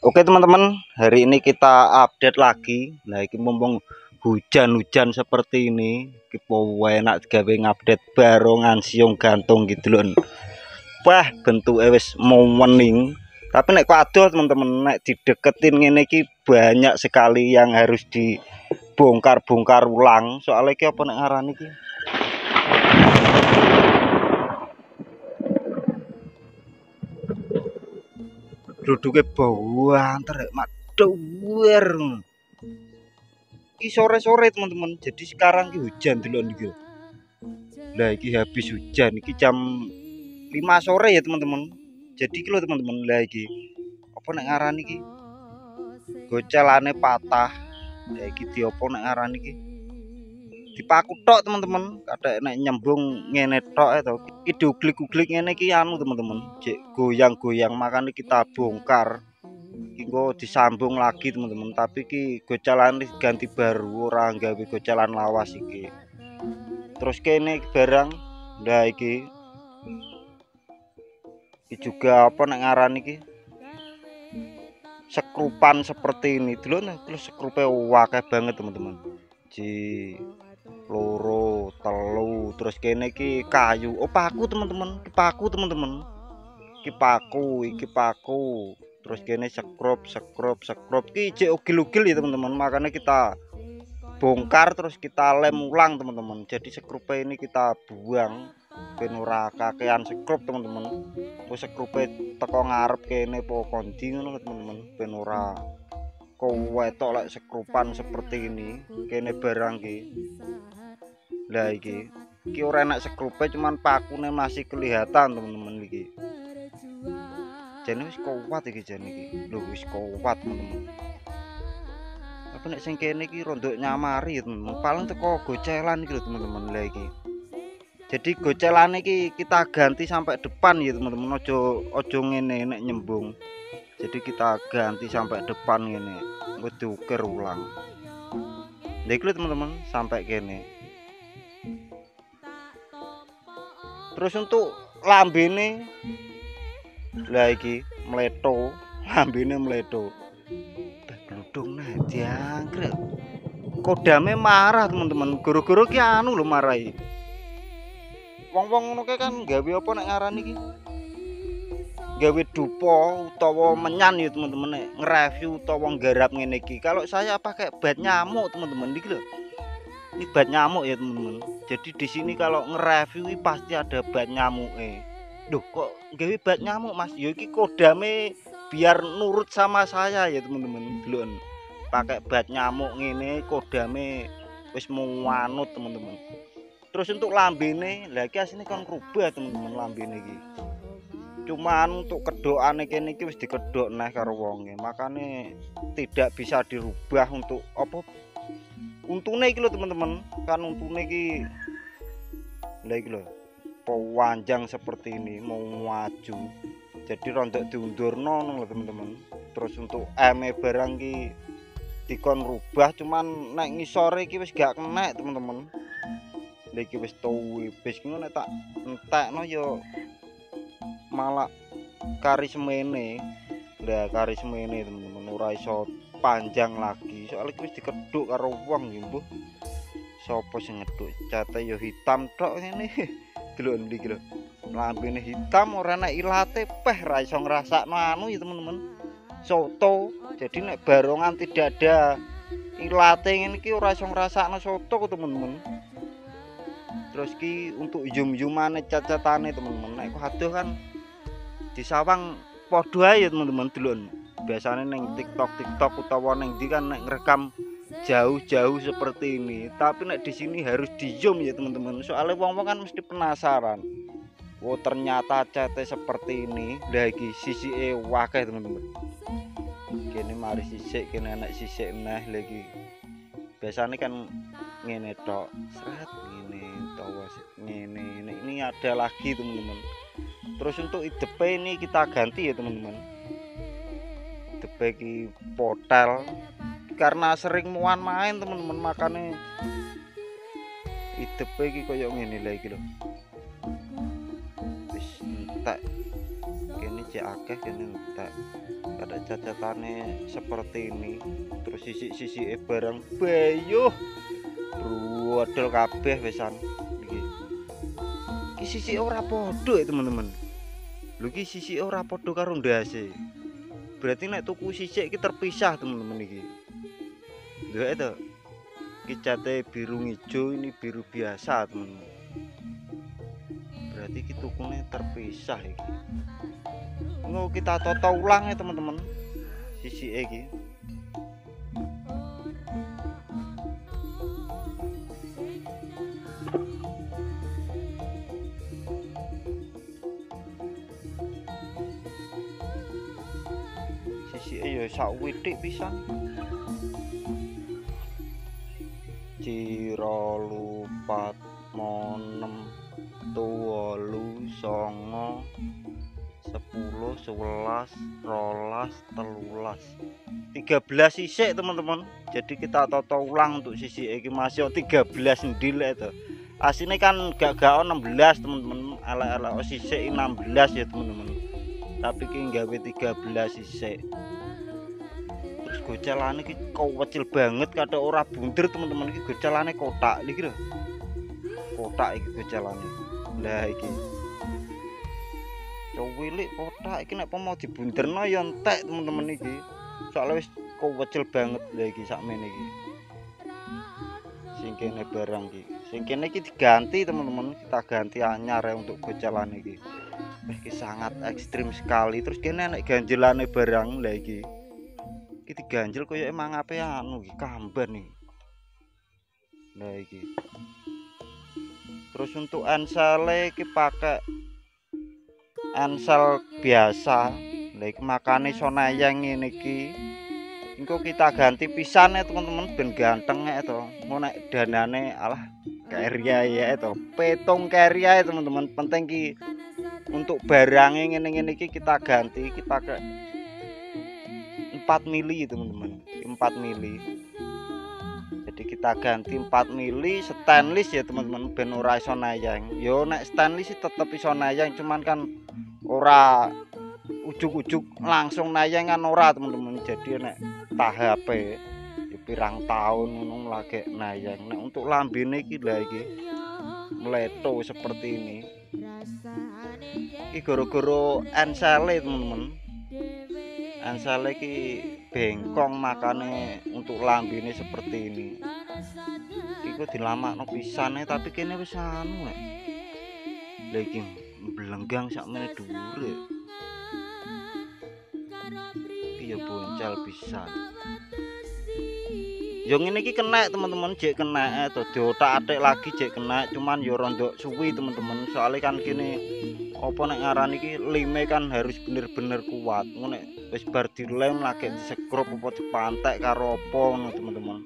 Oke teman-teman, hari ini kita update lagi. Nah, ini mumpung hujan-hujan seperti ini, kita enak gawe ngupdate barongan siung gantung gitu loh. Wah, bentuknya wis mau wening. Tapi nek adoh teman-teman, nek dideketin ngene iki banyak sekali yang harus dibongkar-bongkar ulang. Soalnya iki apa nek ngarani iki? Duduknya bawah antar mak dhuwur. Iki sore-sore teman-teman. Jadi sekarang ki hujan dulu nih. Lah iki habis hujan iki jam 5 sore ya teman-teman. Jadi iki lho teman-teman, lah iki apa nek ngarani iki? Gocelane patah. Lah iki diopo nek ngarani iki? Dipaku tok teman-teman. Kadek nek nyembung ngene tok to. Iki diuglik-uglik ngene iki anu teman-teman. Jek goyang-goyang makanya kita bongkar. Iki engko disambung lagi teman-teman, tapi iki gocelan ganti baru ora gawe gocelan lawas iki. Terus kene barang ndah iki juga apa nek ngaran iki sekrupan seperti ini dulu nih, terus sekrupe wakeh banget teman-teman. Ji loro telu terus kene iki kayu. Oh paku teman-teman, paku teman-teman. Iki paku. Terus kene sekrup ki cek ugil-ugil ya teman-teman. Makanya kita bongkar terus kita lem ulang teman-teman. Jadi sekrupe ini kita buang ben ora kakean sekrup teman-teman. Wis sekrupe teko ngarep kene po kondi ngono teman-teman. Ben ora kewetok lek sekrupan seperti ini. Kene barang ki. Lah iki ora enak sekrupe cuman pakune masih kelihatan teman-teman iki. Jane wis kuat iki jane iki. Lho wis kuat teman-teman. Apa nek sing kene iki rondok nyamari teman-teman. Paling teko gocelan iki lho teman-teman. Lah iki. Jadi gocelan iki kita ganti sampai depan ya teman-teman. Ojo ngene nek nyembung. Jadi kita ganti sampai depan ngene. Engko diukir ulang. Lah iki lho teman-teman sampai kene. Terus untuk lambene lah iki meleto, lambene meleto. Gludung nah diangkrek. Kodame marah teman-teman. Guru-guru ki anu lho marahi. Wong-wong ngono kan gawe apa nek ngarani iki? Gawe dupa utawa menyan ya teman-teman nek nge-review utawa nggarap ngene iki. Kalau saya pakai bat nyamuk teman-teman iki lho. Ini bat nyamuk ya teman-teman. Jadi di sini kalau nge-review pasti ada bat nyamuke. Duh kok gawe bat nyamuk Mas? Ya iki kodame biar nurut sama saya ya teman-teman. Delon. Pakai bat nyamuk ngene kodame wis manut teman-teman. Terus untuk lambene, lah iki asline kon rubah teman-teman lambene iki. Cuman untuk kedokane kene iki wis dikedok neh karo wonge. Makane tidak bisa dirubah untuk apa? Untune iki lho teman-teman. Kan untune iki lah iki lho. Panjang seperti ini mau maju. Jadi rontok diundurno lho teman-teman. Terus untuk barang ki dikon rubah cuman nek ngisore iki wis gak kena teman-teman. Lha iki wis tuwi wis ngono nek tak entekno ya malah kari semene. Lah kari semene teman-teman ora iso panjang lagi. Soalnya wis dikeduk karo wong nggih mbuh. Sopo sing ngeduk cate ya hitam tok ngene. Delok iki lho. Lambene hitam ora nek ilate peh ra iso ngrasakno anu ya teman-teman. Soto. Jadi nek barongan tidak ada ilate ngene iki ora iso ngrasakno soto teman-teman. Terus ki untuk yum-yumane cacatane teman-teman. Nek adoh kan disawang padha ae teman-teman delok. Biasanya neng TikTok utawa neng di kan nek ngerekam jauh-jauh seperti ini, tapi nek di sini harus di zoom ya teman-teman. Soalnya wong-wong kan mesti penasaran. Oh ternyata cate seperti ini. Lah iki sisike wakeh teman-teman. Kene mari sisik, kene enak sisik neh lagi. Biasanya kan ngene tok, seret ngene utawa ngene. Ini ada lagi teman-teman. Terus untuk IDP ini kita ganti ya teman-teman. IDP ki potel karena sering muan main teman-teman makanya IDP iki koyo ngene lha iki lho. Wis entek. Kene cek akeh kene entek. ada cacatane seperti ini. Terus sisi barang bayuh brodol kabeh wisan iki. Iki sisi ora padha ya teman-teman. Lho iki sisi ora padha karo ndase. Berarti nek tuku sisik iki terpisah teman-teman iki. Ndelok to. Iki cate biru hijau, ini biru biasa teman-teman. Berarti iki tukune terpisah iki. Ngo kita toto ulang ya teman-teman. Sisi iki. Sisi ya sak witik pisan. Ciro lupat monem tuwolu songo 10 11 rolas telulas 13 sisik teman-teman. Jadi kita toto ulang untuk sisi iki masih 13 ndil itu. Asine kan gak 16 teman-teman, ala-ala sisik 16 ya teman-teman. Tapi ki gawe 13 sisik. Terus gocelane iki kecil banget kata ora bunder teman-teman, iki gocelane kotak iki lho. Kotak iki gocelane. Lah iki cowilik kotak iki nek mau dibunderno ya entek teman-teman iki. Soalnya wis kecil banget lha iki sakmene iki. Sing kene barang iki. Sing kene iki diganti teman-teman, kita ganti anyar ya untuk gocelan iki. Iki sangat ekstrim sekali. Terus kene nek ganjelane barang lha iki. Iki diganjel koyo emang ape anu iki kamban iki. Nah iki. Terus untuk ansele iki pakai ansel biasa. Lah iki makane sonayang ngene iki. Engko kita ganti pisan ya teman-teman ben ganteng ya to. Mau nek danane alah karya ya to. Petung karya ya teman-teman. Penting ki untuk barangnya ngene-ngene iki kita ganti, kita pakai 4 mili teman-teman. 4 mili. Jadi kita ganti 4 mili stainless ya teman-teman ben ora iso nayang. Yo nek stainless tetep iso nayang, cuman kan ora ujuk-ujuk langsung nayang kan ora teman-teman. Jadi nek tahape pirang tahun ngono lagi nayang. Nek untuk lambene iki lha iki meleto seperti ini. Iki gara-gara ensele teman-teman. Ensele iki bengkong makane untuk lambene seperti ini. Iku dilamakno pisane tapi kene wis anu nek. Lha iki blenggang sakmene dhuwur. Iya boncal pisan. Yo ngene iki kena teman-teman, jek kena to diotak-atik lagi jek kena, cuman yo rondok suwi teman-teman. Soalnya kan kene apa nek ngarani iki lime kan harus bener-bener kuat. Ngono wis bar dilem lagi disekrup apa dipantek karo apa ngono teman-teman.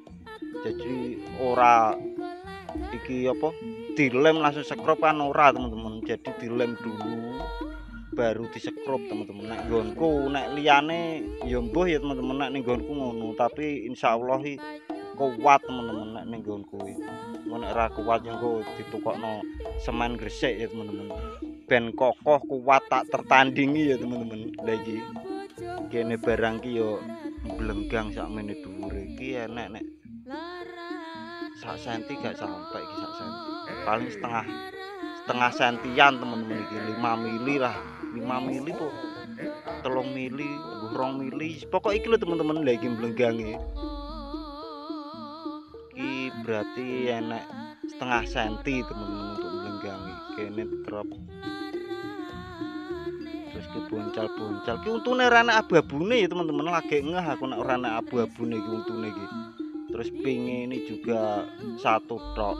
Jadi ora iki apa dilem langsung sekrup kan ora teman-teman. Jadi dilem dulu baru disekrup teman-teman. Nek nggonku nek liyane ya mbuh ya teman-teman, nek ning nggonku ngono, tapi insyaallah kuat teman-teman nek ning nggonku. Nek ora kuat ya engko ditukokno semen gresik ya teman-teman. Ben kokoh kuat tak tertandingi ya teman-teman. Lah iki kene barang ki yo blenggang sakmene dhuwure iki enek nek sak senti gak sampai iki sak senti. Paling setengah sentian teman-teman iki 5 mili lah. 5 mili kok 3 mili 2 mili pokok iki lho teman-teman. Lah iki blenggange iki berarti enek setengah senti teman-teman untuk blenggange kene drop. Terus ki boncal-boncal ki untune ora ana abu-abune ya teman-teman. Lagi ngeh aku nek ora ana abu-abune iki untune iki. Terus pinge ini juga satu tok